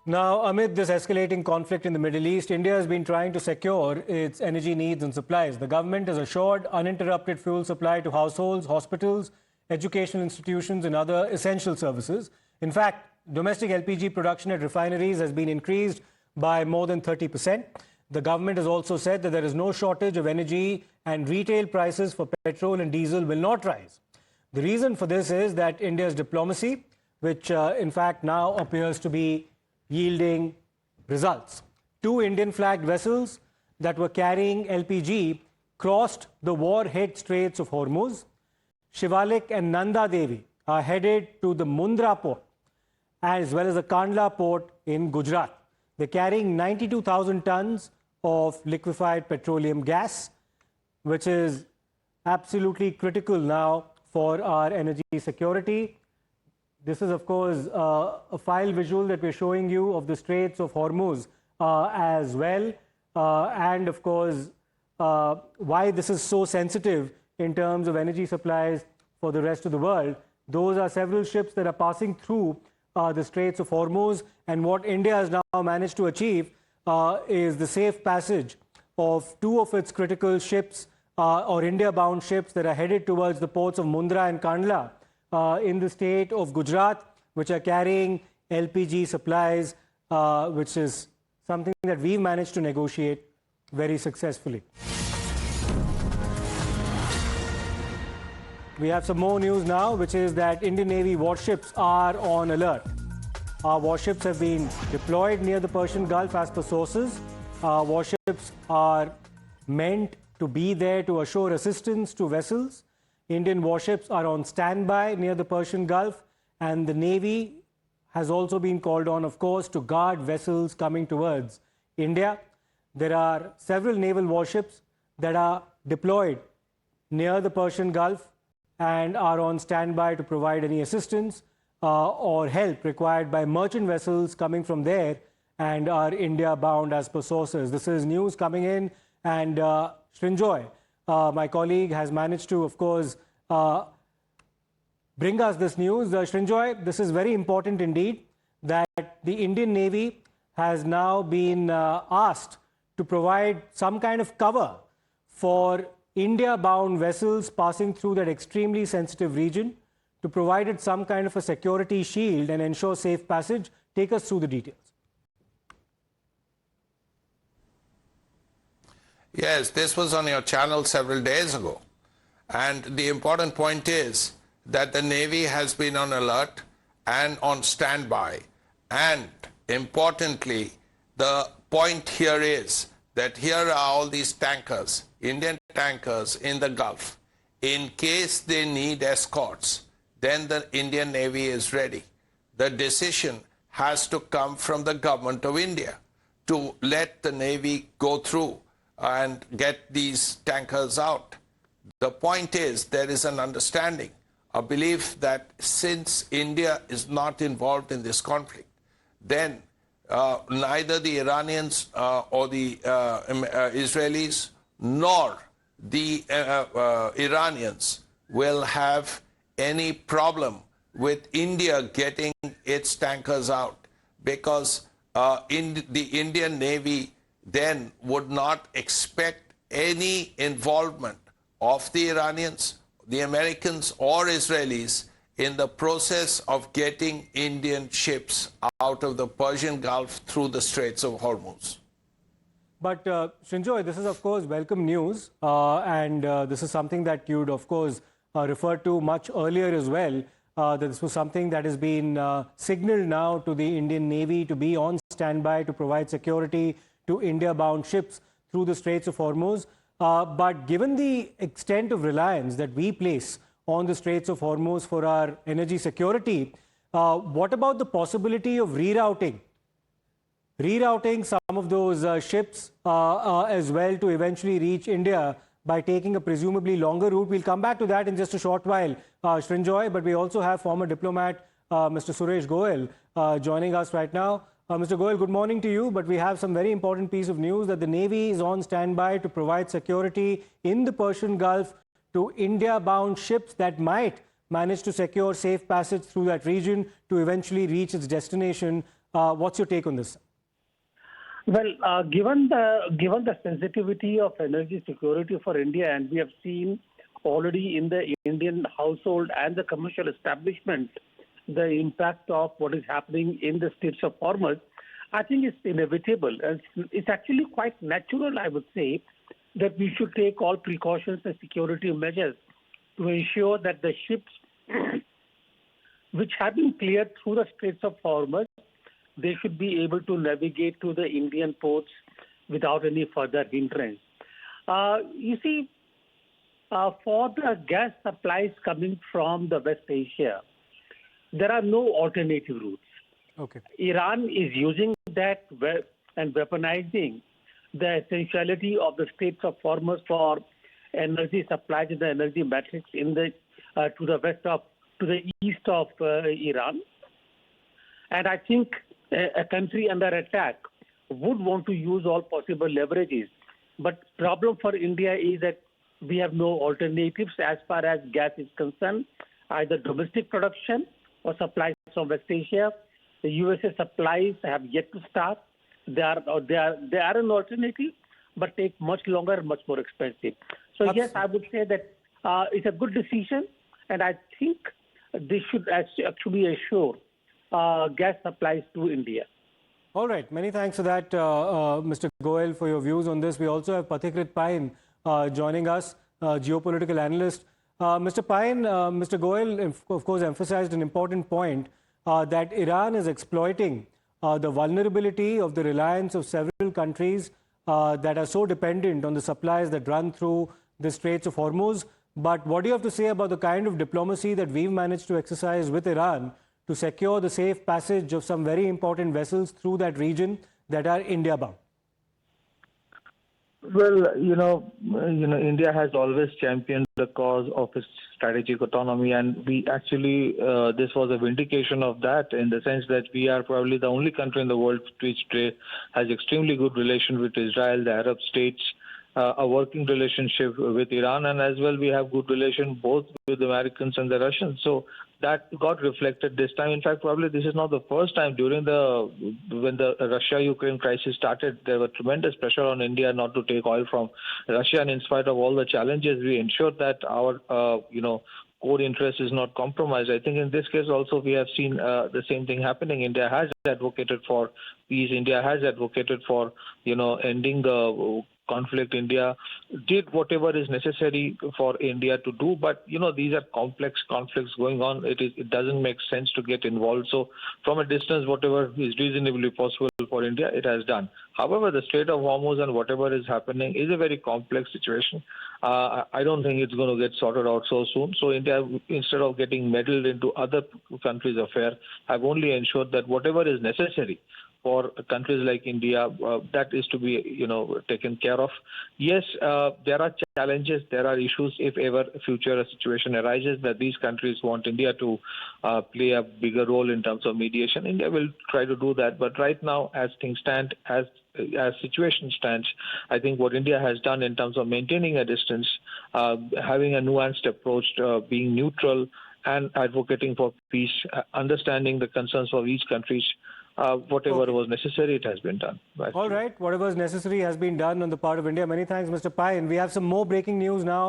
Now, amid this escalating conflict in the Middle East, India has been trying to secure its energy needs and supplies. The government has assured uninterrupted fuel supply to households, hospitals, educational institutions and other essential services. In fact, domestic LPG production at refineries has been increased by more than 30%. The government has also said that there is no shortage of energy and retail prices for petrol and diesel will not rise. The reason for this is that India's diplomacy, which in fact now appears to be yielding results. Two Indian-flagged vessels that were carrying LPG crossed the war-hit Straits of Hormuz. Shivalik and Nanda Devi are headed to the Mundra port as well as the Kandla port in Gujarat. They're carrying 92,000 tons of liquefied petroleum gas, which is absolutely critical now for our energy security. This is, of course, a file visual that we're showing you of the Straits of Hormuz as well. And, of course, why this is so sensitive in terms of energy supplies for the rest of the world. Those are several ships that are passing through the Straits of Hormuz. And what India has now managed to achieve is the safe passage of two of its critical ships or India-bound ships that are headed towards the ports of Mundra and Kandla in the state of Gujarat, which are carrying LPG supplies, which is something that we've managed to negotiate very successfully. We have some more news now, which is that Indian Navy warships are on alert. Our warships have been deployed near the Persian Gulf as per sources. Warships are meant to be there to assure assistance to vessels. Indian warships are on standby near the Persian Gulf, and the Navy has also been called on, of course, to guard vessels coming towards India. There are several naval warships that are deployed near the Persian Gulf and are on standby to provide any assistance or help required by merchant vessels coming from there and are India-bound as per sources. This is news coming in, and Srinjoy, my colleague, has managed to, of course, bring us this news. Srinjoy, this is very important indeed, that the Indian Navy has now been asked to provide some kind of cover for India-bound vessels passing through that extremely sensitive region, to provide it some kind of a security shield and ensure safe passage. Take us through the details. Yes, this was on your channel several days ago. And the important point is that the Navy has been on alert and on standby. And importantly, the point here is that here are all these tankers, Indian tankers in the Gulf. In case they need escorts, then the Indian Navy is ready. The decision has to come from the government of India to let the Navy go through and get these tankers out. The point is there is an understanding, a belief that since India is not involved in this conflict, then neither the Iranians or the Israelis nor the Iranians will have any problem with India getting its tankers out, because the Indian Navy then would not expect any involvement of the Iranians, the Americans or Israelis in the process of getting Indian ships out of the Persian Gulf through the Straits of Hormuz. But Srinjoy, this is of course welcome news, and this is something that you'd of course referred to much earlier as well, that this was something that has been signaled now to the Indian Navy to be on standby to provide security to India-bound ships through the Straits of Hormuz. But given the extent of reliance that we place on the Straits of Hormuz for our energy security, what about the possibility of rerouting some of those ships as well to eventually reach India by taking a presumably longer route? We'll come back to that in just a short while, Srinjoy, but we also have former diplomat Mr. Suresh Goel joining us right now. Mr. Goel, good morning to you, but we have some very important piece of news that the Navy is on standby to provide security in the Persian Gulf to India-bound ships that might manage to secure safe passage through that region to eventually reach its destination What's your take on this? Well, given the sensitivity of energy security for India, and we have seen already in the Indian household and the commercial establishment the impact of what is happening in the Straits of Hormuz, I think it's inevitable. It's actually quite natural, I would say, that we should take all precautions and security measures to ensure that the ships which have been cleared through the Straits of Hormuz, they should be able to navigate to the Indian ports without any further hindrance. You see, for the gas supplies coming from the West Asia, there are no alternative routes. Okay. Iran is using that and weaponizing the essentiality of the Straits of Hormuz for energy supplies in the energy matrix to the east of Iran. And I think a country under attack would want to use all possible leverages. But problem for India is that we have no alternatives as far as gas is concerned, either domestic production or supplies from West Asia. The USA supplies have yet to start. They are an alternative, but take much longer, much more expensive. So yes, I would say that it's a good decision, and I think they should actually assure gas supplies to India. All right. Many thanks for that, Mr. Goel, for your views on this. We also have Pathikrit Pine joining us, geopolitical analyst. Mr. Pine, Mr. Goel, of course, emphasized an important point that Iran is exploiting the vulnerability of the reliance of several countries that are so dependent on the supplies that run through the Straits of Hormuz. But what do you have to say about the kind of diplomacy that we've managed to exercise with Iran to secure the safe passage of some very important vessels through that region that are India-bound? Well, India has always championed the cause of its strategic autonomy, and we actually, this was a vindication of that in the sense that we are probably the only country in the world which has extremely good relation with Israel, the Arab states, a working relationship with Iran, and as well we have good relation both with the Americans and the Russians. So that got reflected this time. In fact, probably this is not the first time. When the Russia-Ukraine crisis started, there was tremendous pressure on India not to take oil from Russia, and in spite of all the challenges, we ensured that our core interest is not compromised. I think in this case also we have seen the same thing happening. India has advocated for peace. India has advocated for ending the conflict. India did whatever is necessary for India to do, but these are complex conflicts going on. It doesn't make sense to get involved. So from a distance, whatever is reasonably possible for India, it has done. However, the Strait of Hormuz and whatever is happening is a very complex situation. I don't think it's going to get sorted out so soon. So India, instead of getting meddled into other countries' affairs, have only ensured that whatever is necessary for countries like India, that is to be, taken care of. Yes, there are challenges, there are issues. If ever future a situation arises that these countries want India to play a bigger role in terms of mediation, India will try to do that. But right now, as things stand, as situation stands, I think what India has done in terms of maintaining a distance, having a nuanced approach, being neutral, and advocating for peace, understanding the concerns of each country. Whatever was necessary, it has been done. All right. Whatever is necessary has been done on the part of India. Many thanks, Mr. Pine. We have some more breaking news now.